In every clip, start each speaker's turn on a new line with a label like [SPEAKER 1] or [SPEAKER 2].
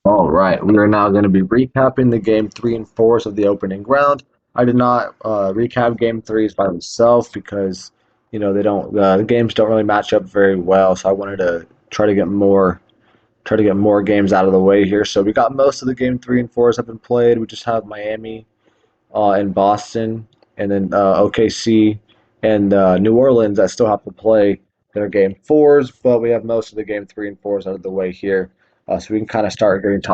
[SPEAKER 1] All right, we are now going to be recapping the game three and fours of the opening round. I did not recap game threes by myself because they don't the games don't really match up very well. So I wanted to try to get more games out of the way here. So we got most of the game three and fours have been played. We just have Miami and Boston, and then OKC and New Orleans that still have to play their game fours, but we have most of the game three and fours out of the way here, so we can kind of start getting to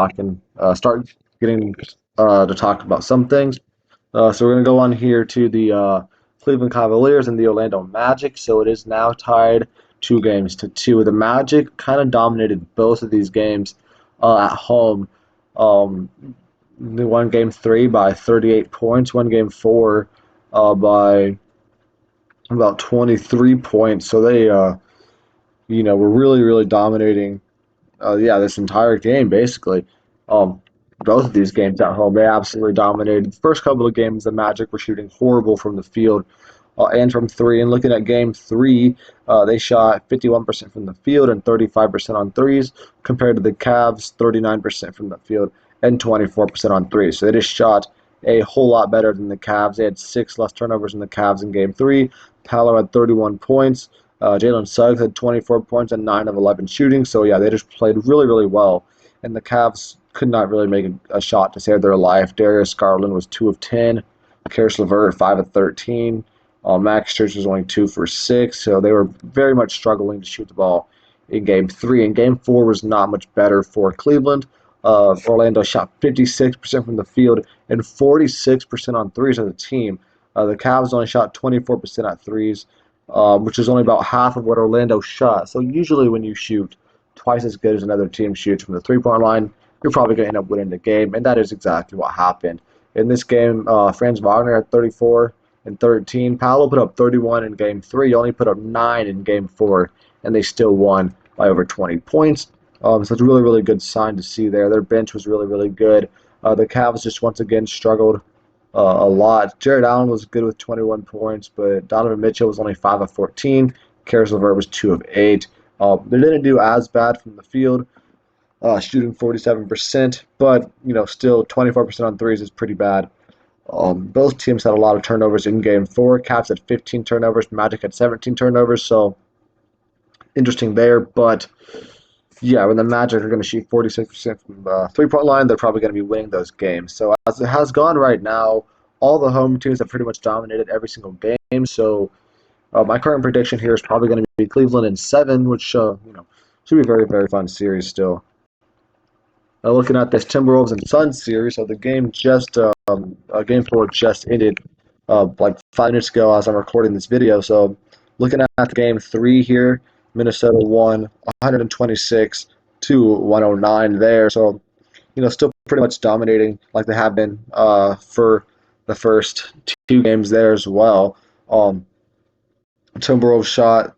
[SPEAKER 1] talk about some things. So we're gonna go on here to the Cleveland Cavaliers and the Orlando Magic. So it is now tied 2 games to 2. The Magic kind of dominated both of these games at home. Um, they won game three by 38 points, won game four by about 23 points. So they, were really, really dominating, this entire game, basically. Um, Both of these games at home, they absolutely dominated. The first couple of games, the Magic were shooting horrible from the field and from three. And looking at game three, they shot 51% from the field and 35% on threes, compared to the Cavs, 39% from the field and 24% on threes. So they just shot a whole lot better than the Cavs. They had 6 less turnovers than the Cavs in game three. Paolo had 31 points. Jalen Suggs had 24 points and 9 of 11 shooting. So, yeah, they just played really, really well. And the Cavs could not really make a shot to save their life. Darius Garland was 2 of 10. Karis LeVert, 5 of 13. Max Church was only 2 for 6. So they were very much struggling to shoot the ball in game three. And game four was not much better for Cleveland. Orlando shot 56% from the field and 46% on threes as a team. The Cavs only shot 24% at threes, which is only about half of what Orlando shot. So usually when you shoot twice as good as another team shoots from the three-point line, you're probably going to end up winning the game, and that is exactly what happened. In this game, Franz Wagner had 34 and 13. Paolo put up 31 in game three. He only put up 9 in game four, and they still won by over 20 points. So it's a really, really good sign to see there. Their bench was really, really good. The Cavs just once again struggled a lot. Jared Allen was good with 21 points, but Donovan Mitchell was only 5 of 14. Karis LeVert was 2 of 8. They didn't do as bad from the field, shooting 47%, but still 24% on threes is pretty bad. Both teams had a lot of turnovers in game four. Cavs had 15 turnovers, Magic had 17 turnovers, so interesting there. But yeah, when the Magic are going to shoot 46% from the three-point line, they're probably going to be winning those games. So as it has gone right now, all the home teams have pretty much dominated every single game. So my current prediction here is probably going to be Cleveland in 7, which should be a very, very fun series still. Looking at this Timberwolves and Suns series, so the game game four just ended like 5 minutes ago as I'm recording this video. So looking at game three here, Minnesota won 126 to 109 there. So still pretty much dominating like they have been for the first 2 games there as well. Timberwolves shot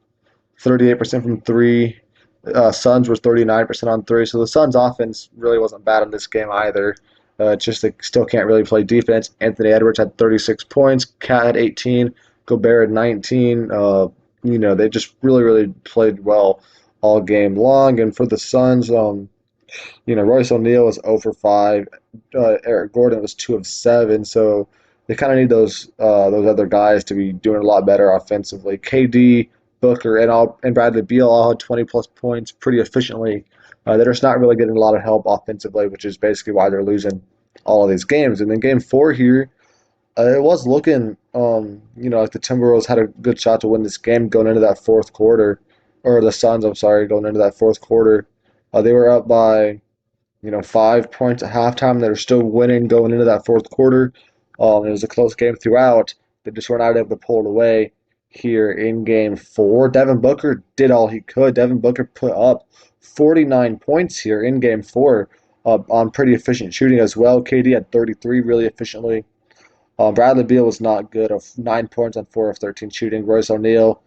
[SPEAKER 1] 38% from three. Suns was 39% on three. So the Suns offense really wasn't bad in this game either. Just they still can't really play defense. Anthony Edwards had 36 points. Cat had 18. Gobert had 19. They just really, really played well all game long. And for the Suns, Royce O'Neal was 0 for 5. Eric Gordon was 2 of 7. So they kind of need those other guys to be doing a lot better offensively. KD, Booker, and Bradley Beal all had 20 plus points pretty efficiently. They're just not really getting a lot of help offensively, which is basically why they're losing all of these games. And then game four here, it was looking, like the Timberwolves had a good shot to win this game going into that fourth quarter, or the Suns, I'm sorry, going into that fourth quarter. They were up by 5 points at halftime. They were still winning going into that fourth quarter. It was a close game throughout. They just were not able to pull it away here in game four. Devin Booker did all he could. Devin Booker put up 49 points here in game four on pretty efficient shooting as well. KD had 33 really efficiently. Bradley Beal was not good, of 9 points on 4 of 13 shooting. Royce O'Neal,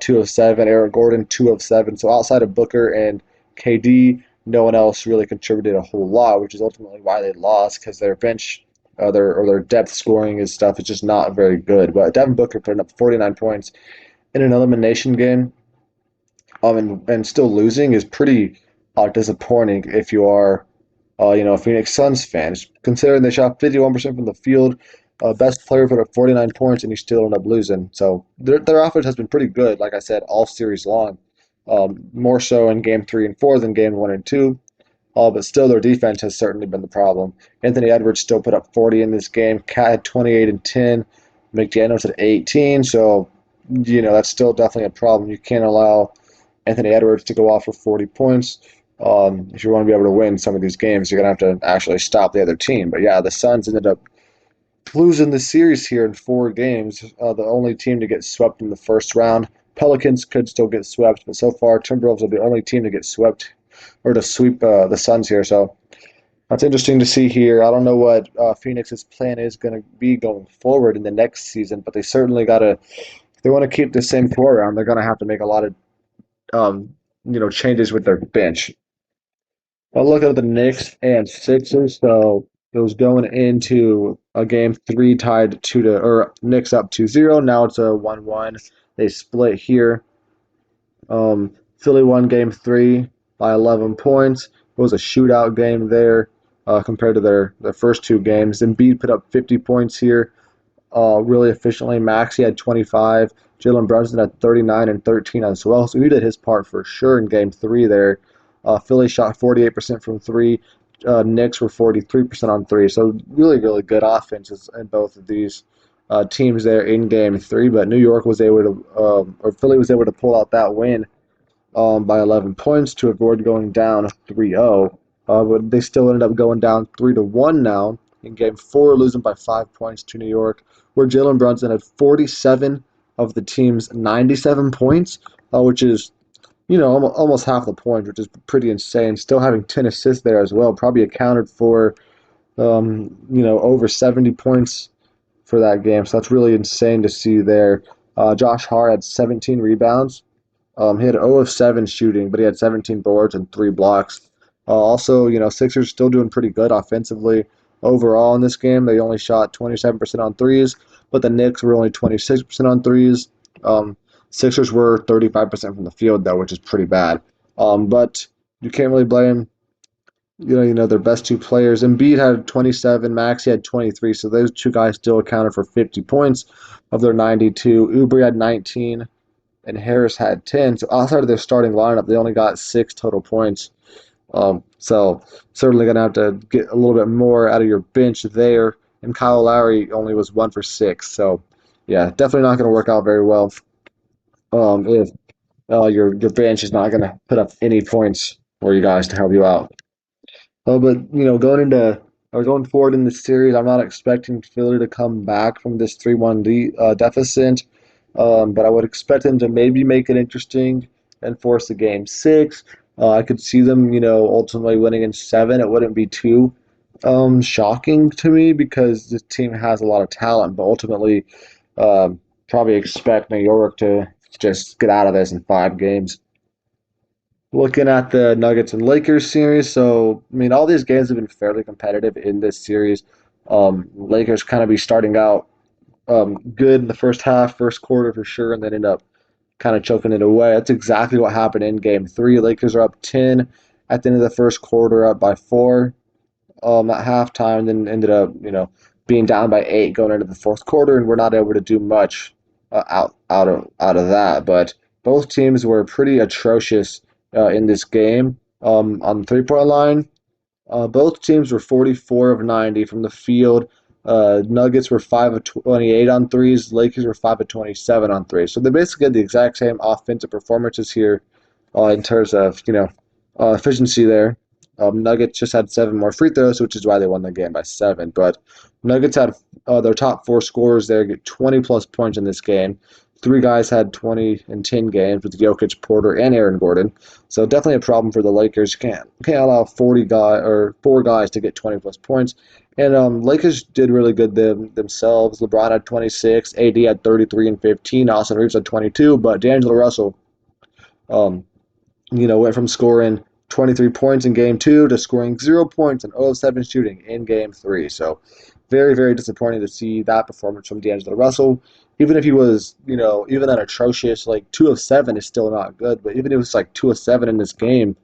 [SPEAKER 1] 2 of 7. Eric Gordon, 2 of 7. So outside of Booker and KD, no one else really contributed a whole lot, which is ultimately why they lost, because their bench, their depth scoring and stuff is just not very good. But Devin Booker putting up 49 points in an elimination game, and still losing is pretty disappointing if you are Phoenix Suns fans, considering they shot 51% from the field, best player put up 49 points, and you still end up losing. So their offense has been pretty good, like I said, all series long. More so in game 3 and 4 than game 1 and 2. But still, their defense has certainly been the problem. Anthony Edwards still put up 40 in this game. Cat had 28 and 10. McDaniels had 18. So, that's still definitely a problem. You can't allow Anthony Edwards to go off for 40 points. If you want to be able to win some of these games, you're going to have to actually stop the other team. But yeah, the Suns ended up losing the series here in 4 games. The only team to get swept in the first round. Pelicans could still get swept, but so far, Timberwolves are the only team to get swept or to sweep the Suns here. So that's interesting to see here. I don't know what Phoenix's plan is going to be going forward in the next season, but they certainly got to. If they want to keep the same core around, they're going to have to make a lot of changes with their bench. I'll look at the Knicks and Sixers. So it was going into a game 3 tied 2 to or Knicks up 2-0. Now it's a 1-1. They split here. Philly won game 3 by 11 points. It was a shootout game there compared to their first 2 games. Embiid put up 50 points here really efficiently. Maxey had 25. Jalen Brunson had 39 and 13 as well. So he did his part for sure in game 3 there. Philly shot 48% from 3. Knicks were 43% on 3. So really, really good offenses in both of these teams there in game 3. But New York was able to, or Philly was able to pull out that win by 11 points to avoid going down 3-0. But they still ended up going down 3-1 now in game 4, losing by 5 points to New York, where Jalen Brunson had 47 of the team's 97 points, which is almost half the points, which is pretty insane. Still having 10 assists there as well, probably accounted for over 70 points for that game. So that's really insane to see there. Josh Hart had 17 rebounds. He had 0 of 7 shooting, but he had 17 boards and 3 blocks. Also, Sixers still doing pretty good offensively overall in this game. They only shot 27% on threes, but the Knicks were only 26% on threes. Sixers were 35% from the field, though, which is pretty bad. But you can't really blame, their best 2 players. Embiid had 27, Maxey had 23, so those 2 guys still accounted for 50 points of their 92. Oubre had 19 and Harris had 10. So outside of their starting lineup, they only got 6 total points. So certainly going to have to get a little bit more out of your bench there. And Kyle Lowry only was 1 for 6. So yeah, definitely not going to work out very well if your bench is not going to put up any points for you guys to help you out. But going forward in the series, I'm not expecting Philly to come back from this 3-1 deficit. But I would expect them to maybe make it interesting and force a game 6. I could see them, ultimately winning in 7. It wouldn't be too shocking to me because this team has a lot of talent, but ultimately probably expect New York to just get out of this in 5 games. Looking at the Nuggets and Lakers series, so I mean, all these games have been fairly competitive in this series. Lakers kind of be starting out good in the first half, first quarter for sure, and then end up kind of choking it away. That's exactly what happened in game 3. Lakers are up 10 at the end of the first quarter, up by 4 at halftime, and then ended up, being down by 8 going into the fourth quarter, and we're not able to do much out of that. But both teams were pretty atrocious in this game on the 3-point line. Both teams were 44 of 90 from the field. Nuggets were 5 of 28 on threes. Lakers were 5 of 27 on threes. So they basically had the exact same offensive performances here in terms of efficiency there. Nuggets just had 7 more free throws, which is why they won the game by 7. But Nuggets had their top 4 scorers there get 20 plus points in this game. 3 guys had 20 and 10 games with Jokic, Porter, and Aaron Gordon. So definitely a problem for the Lakers. Can't allow 4 guys to get 20 plus points. And Lakers did really good themselves. LeBron had 26, AD had 33 and 15, Austin Reeves had 22, but D'Angelo Russell, went from scoring 23 points in game 2 to scoring 0 points and 0 of 7 shooting in game 3. So very, very disappointing to see that performance from D'Angelo Russell. Even if he was, even that atrocious, like 2 of 7 is still not good, but even if it was like 2 of 7 in this game,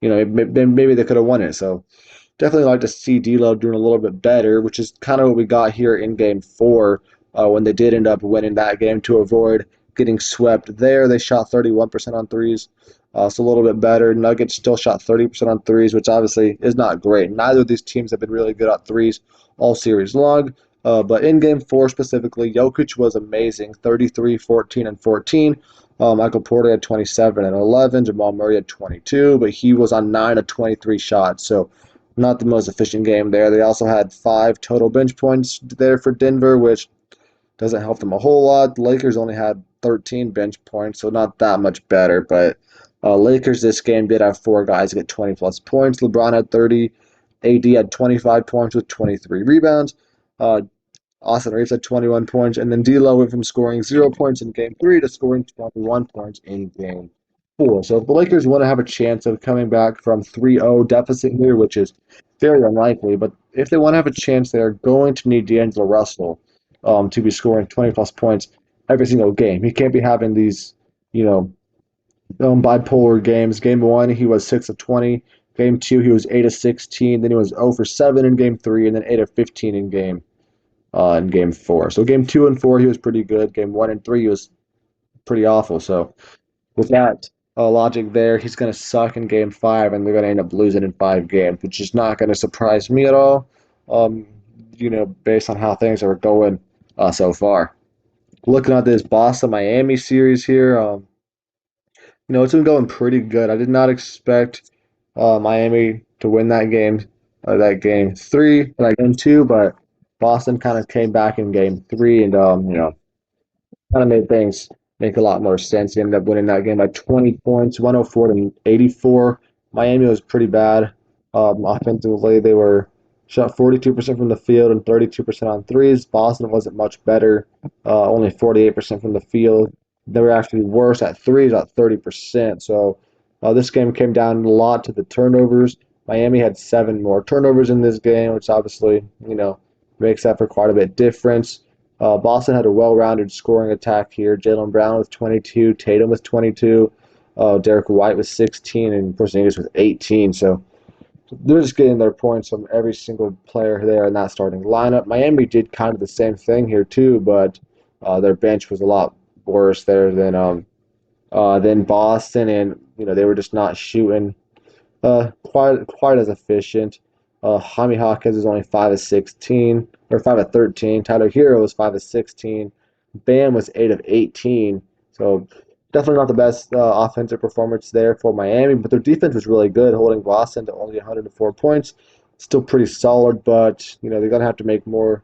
[SPEAKER 1] maybe they could have won it. So Definitely like to see D'Lo doing a little bit better, which is kind of what we got here in Game 4 when they did end up winning that game to avoid getting swept there. They shot 31% on threes, so a little bit better. Nuggets still shot 30% on threes, which obviously is not great. Neither of these teams have been really good at threes all series long. But in Game 4 specifically, Jokic was amazing, 33, 14, and 14. Michael Porter had 27 and 11. Jamal Murray had 22, but he was on 9 of 23 shots. So not the most efficient game there. They also had 5 total bench points there for Denver, which doesn't help them a whole lot. The Lakers only had 13 bench points, so not that much better. But Lakers this game did have 4 guys get 20 plus points. LeBron had 30. AD had 25 points with 23 rebounds. Uh, Austin Reeves had 21 points, and then D'Lo went from scoring 0 points in Game 3 to scoring 21 points in Game 4. So if the Lakers want to have a chance of coming back from 3-0 deficit here, which is very unlikely, but if they want to have a chance, they're going to need D'Angelo Russell to be scoring 20 plus points every single game. He can't be having these, you know, bipolar games. Game 1, he was 6 of 20. Game 2, he was 8 of 16. Then he was 0 for 7 in Game 3, and then 8 of 15 in Game 4. So Game 2 and 4, he was pretty good. Game 1 and 3, he was pretty awful. So with that logic there, he's going to suck in Game 5, and they're going to end up losing in 5 games, which is not going to surprise me at all, um, based on how things are going so far. Looking at this Boston-Miami series here, it's been going pretty good. I did not expect Miami to win that game 3, that game 2, but Boston kind of came back in game 3 and, kind of made things make a lot more sense. He ended up winning that game by 20 points, 104 to 84. Miami was pretty bad offensively. They were shot 42% from the field and 32% on threes. Boston wasn't much better, only 48% from the field. They were actually worse at threes, at 30%. So this game came down a lot to the turnovers. Miami had 7 more turnovers in this game, which obviously, makes that for quite a bit difference. Boston had a well-rounded scoring attack here. Jaylen Brown with 22, Tatum with 22, Derek White with 16, and Porzingis with 18. So they're just getting their points from every single player there in that starting lineup. Miami did kind of the same thing here too, but their bench was a lot worse there than Boston, and they were just not shooting quite as efficient. Jaime Hawkins is only 5 of 16 or 5 of 13. Tyler Hero was 5 of 16. Bam was 8 of 18. So definitely not the best offensive performance there for Miami, but their defense was really good, holding Boston to only 104 points. Still pretty solid, but they're gonna have to make more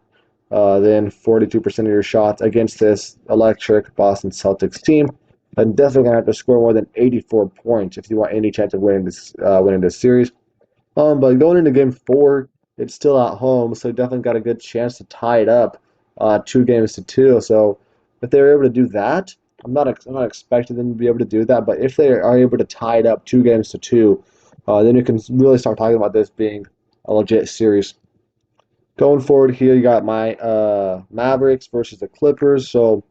[SPEAKER 1] than 42% of your shots against this electric Boston Celtics team. And definitely gonna have to score more than 84 points if you want any chance of winning this series. But going into Game 4, it's still at home, so definitely got a good chance to tie it up, 2 games to 2. So if they're able to do that, I'm not expecting them to be able to do that, but if they are able to tie it up 2 games to 2, then you can really start talking about this being a legit series. Going forward here, you got my Mavericks versus the Clippers. So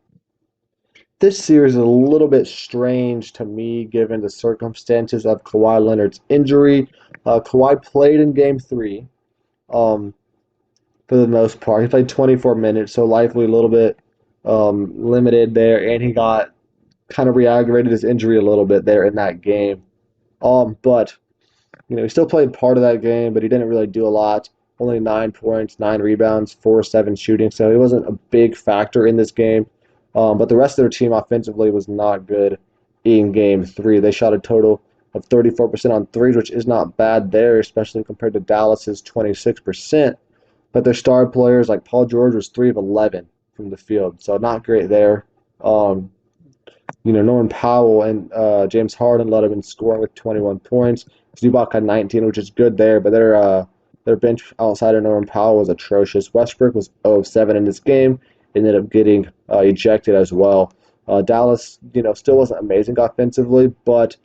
[SPEAKER 1] this series is a little bit strange to me given the circumstances of Kawhi Leonard's injury. Kawhi played in Game 3 um, for the most part. He played 24 minutes, so likely a little bit limited there, and he got kind of re-aggravated his injury a little bit there in that game. But he still played part of that game, but he didn't really do a lot. Only 9 points, 9 rebounds, 4-7 shooting, so he wasn't a big factor in this game. But the rest of their team offensively was not good in Game 3. They shot a total of 34% on threes, which is not bad there, especially compared to Dallas's 26%. But their star players like Paul George was 3 of 11 from the field, so not great there. Um, Norman Powell and James Harden led them in scoring with 21 points. Zubac had 19, which is good there, but their bench outside of Norman Powell was atrocious. Westbrook was 0 of 7 in this game, ended up getting ejected as well. Dallas, still wasn't amazing offensively, but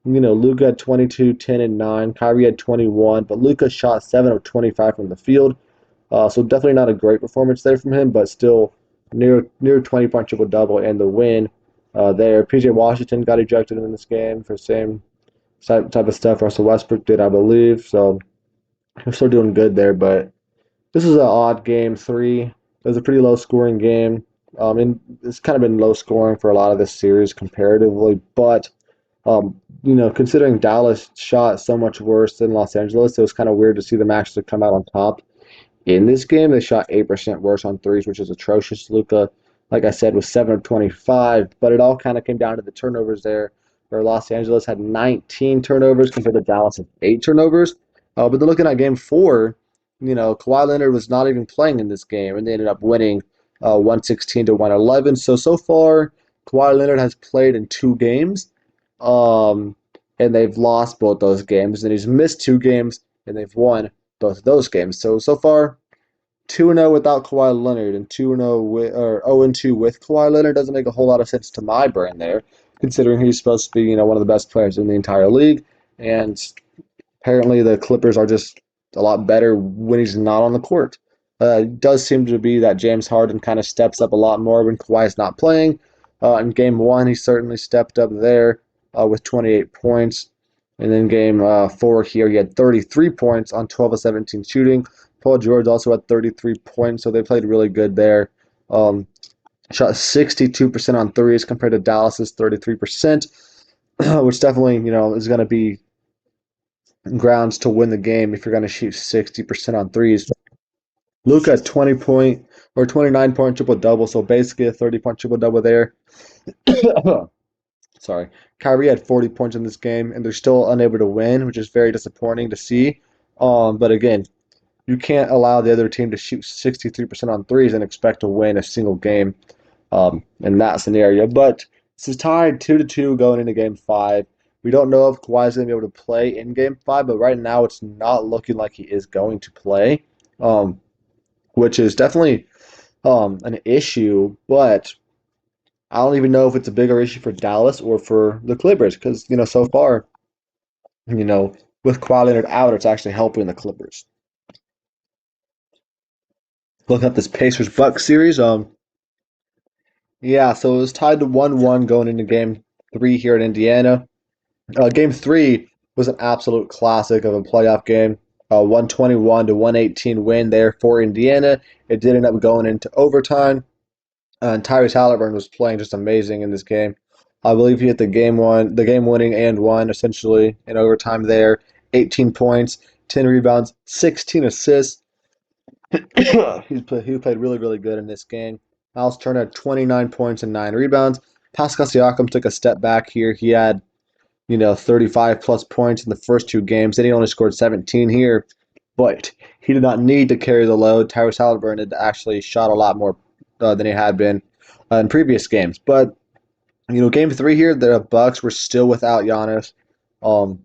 [SPEAKER 1] Luka had 22, 10, and 9. Kyrie had 21, but Luka shot 7 of 25 from the field. So definitely not a great performance there from him, but still near 20-point triple double and the win there. PJ Washington got ejected in this game for the same type of stuff Russell Westbrook did, I believe. So They're still doing good there, but this is an odd game three. It was a pretty low scoring game. And it's kind of been low scoring for a lot of this series comparatively, but considering Dallas shot so much worse than Los Angeles, it was kind of weird to see them actually come out on top. In this game, they shot 8% worse on threes, which is atrocious. Luka, like I said, was 7 of 25, but it all kind of came down to the turnovers there, where Los Angeles had 19 turnovers compared to Dallas had 8 turnovers. But then looking at game four, Kawhi Leonard was not even playing in this game, and they ended up winning 116 to 111. So far, Kawhi Leonard has played in 2 games, um, and they've lost both those games, and he's missed 2 games, and they've won both of those games. So far, 2-0 without Kawhi Leonard and 2-0 with or 0-2 with Kawhi Leonard doesn't make a whole lot of sense to my brain there, considering he's supposed to be, one of the best players in the entire league. And apparently the Clippers are just a lot better when he's not on the court. It does seem to be that James Harden kind of steps up a lot more when Kawhi's not playing. In game one, he certainly stepped up there with 28 points. And then game four here, he had 33 points on 12 of 17 shooting. Paul George also had 33 points, so they played really good there. Um, Shot 62% on threes compared to Dallas's 33%, which definitely, is going to be grounds to win the game if you're going to shoot 60% on threes. Luka had 20-point or 29-point triple double, so basically a 30-point triple double there. Sorry. Kyrie had 40 points in this game, and they're still unable to win, which is very disappointing to see. But again, you can't allow the other team to shoot 63% on threes and expect to win a single game in that scenario. But this is tied 2-2 going into game five. We don't know if Kawhi is going to be able to play in game five, but right now it's not looking like he is going to play, um, which is definitely an issue. But I don't even know if it's a bigger issue for Dallas or for the Clippers because, so far, you know, with Kawhi Leonard out, it's actually helping the Clippers. Looking at this Pacers Bucks series, yeah, so it was tied to 1-1 going into game three here in Indiana. Game three was an absolute classic of a playoff game. 121 to 118 win there for Indiana. It did end up going into overtime. And Tyrese Halliburton was playing just amazing in this game. I believe he hit the game winning and one essentially in overtime there. 18 points, 10 rebounds, 16 assists. He played really, really good in this game. Miles Turner had 29 points and 9 rebounds. Pascal Siakam took a step back here. He had 35 plus points in the first 2 games. Then he only scored 17 here, but he did not need to carry the load. Tyrese Halliburton had actually shot a lot more than he had been in previous games. But game three here, the Bucks were still without Giannis, um,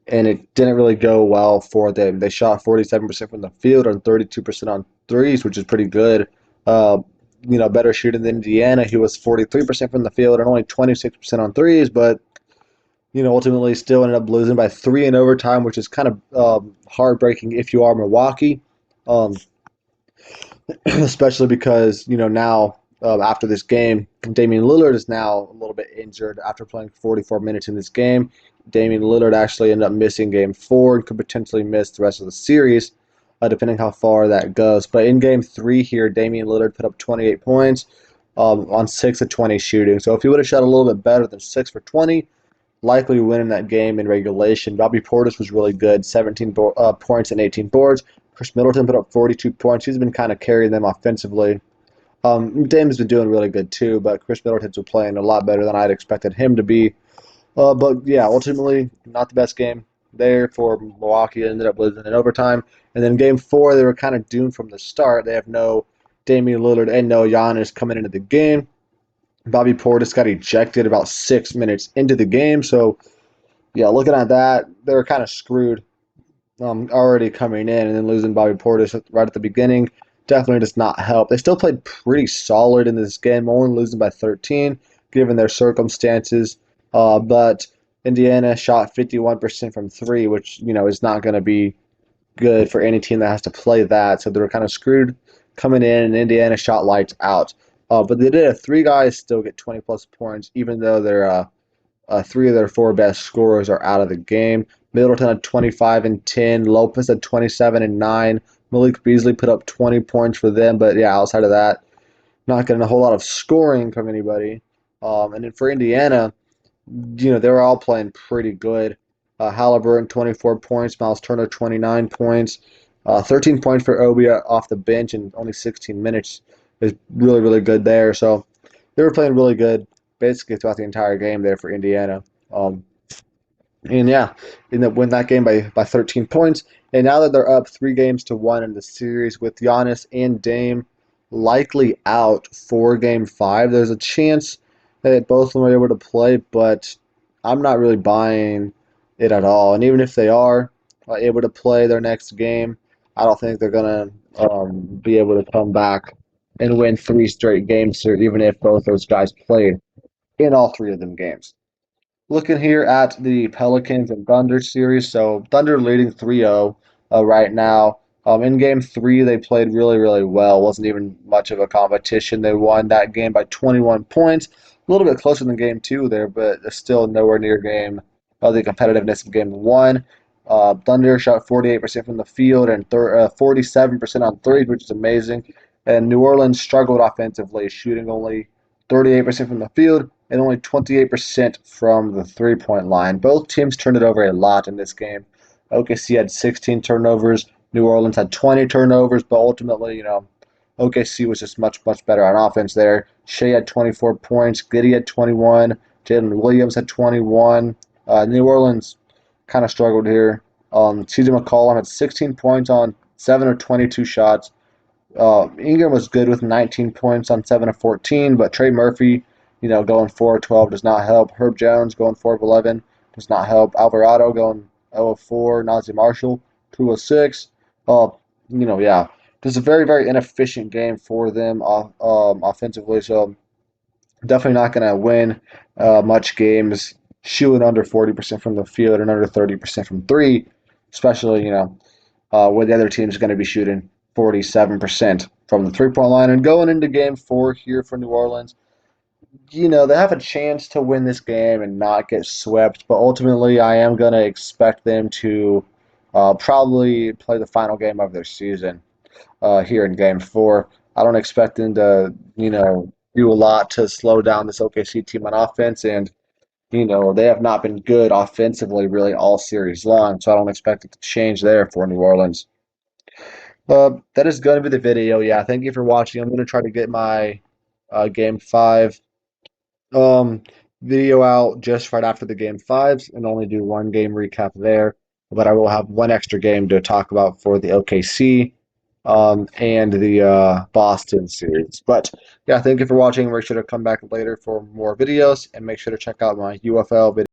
[SPEAKER 1] and it didn't really go well for them. They shot 47% from the field and 32% on threes, which is pretty good. Uh, better shooting than Indiana. He was 43% from the field and only 26% on threes, but ultimately still ended up losing by 3 in overtime, which is kind of heartbreaking if you are Milwaukee, um, especially because now after this game, Damian Lillard is now a little bit injured after playing 44 minutes in this game. Damian Lillard actually ended up missing game four and could potentially miss the rest of the series, depending how far that goes. But in game three here, Damian Lillard put up 28 points on 6 of 20 shooting. So if he would have shot a little bit better than 6 for 20, likely winning that game in regulation. Bobby Portis was really good, 17 points and 18 boards. Chris Middleton put up 42 points. He's been kind of carrying them offensively. Dame's been doing really good too, but Chris Middleton's been playing a lot better than I'd expected him to be. But yeah, ultimately, not the best game there for Milwaukee. Ended up losing in overtime. And then game four, they were kind of doomed from the start. They have no Damian Lillard and no Giannis coming into the game. Bobby Portis got ejected about 6 minutes into the game. So, yeah, looking at that, they were kind of screwed already coming in, and then losing Bobby Portis right at the beginning definitely does not help. They still played pretty solid in this game, only losing by 13 given their circumstances. But Indiana shot 51% from three, which, is not going to be good for any team that has to play that. So they were kind of screwed coming in, and Indiana shot lights out. But they did have 3 guys still get 20 plus points, even though their 3 of their 4 best scorers are out of the game. Middleton had 25 and 10. Lopez had 27 and 9. Malik Beasley put up 20 points for them, but yeah, outside of that, not getting a whole lot of scoring from anybody. And then for Indiana, they were all playing pretty good. Halliburton 24 points, Miles Turner 29 points, 13 points for Obi off the bench in only 16 minutes is really really good there. So they were playing really good basically throughout the entire game there for Indiana. Um, and yeah, end up win that game by 13 points. And now that they're up 3 games to 1 in the series with Giannis and Dame likely out for Game 5, there's a chance that both of them are able to play, but I'm not really buying it at all. And even if they are able to play their next game, I don't think they're going to be able to come back and win 3 straight games here, even if both those guys played in all 3 of them games. Looking here at the Pelicans and Thunder series, so Thunder leading 3-0 right now. In game 3, they played really, really well. Wasn't even much of a competition. They won that game by 21 points. A little bit closer than game 2 there, but still nowhere near the competitiveness of game 1. Thunder shot 48% from the field and 47% on threes, which is amazing. And New Orleans struggled offensively, shooting only 38% from the field and only 28% from the 3-point line. Both teams turned it over a lot in this game. OKC had 16 turnovers. New Orleans had 20 turnovers, but ultimately, OKC was just much, much better on offense there. Shea had 24 points. Giddey had 21. Jalen Williams had 21. New Orleans kind of struggled here. CJ McCollum had 16 points on 7 of 22 shots. Ingram was good with 19 points on 7 of 14, but Trey Murphy, going 4 of 12 does not help. Herb Jones going 4 of 11 does not help. Alvarado going 0 of 4. Nazi Marshall 2 of 6. Yeah, this is a very, very inefficient game for them offensively, so definitely not going to win much games shooting under 40% from the field and under 30% from 3, especially, where the other team is going to be shooting 47% from the 3-point line. And going into game 4 here for New Orleans, they have a chance to win this game and not get swept, but ultimately I am going to expect them to probably play the final game of their season here in game 4. I don't expect them to, do a lot to slow down this OKC team on offense, and they have not been good offensively really all series long, so I don't expect it to change there for New Orleans. That is going to be the video. Yeah, thank you for watching. I'm going to try to get my Game 5 um, video out just right after the Game 5s and only do one game recap there. But I will have one extra game to talk about for the OKC and the Boston series. But yeah, thank you for watching. Make sure to come back later for more videos and make sure to check out my UFL video.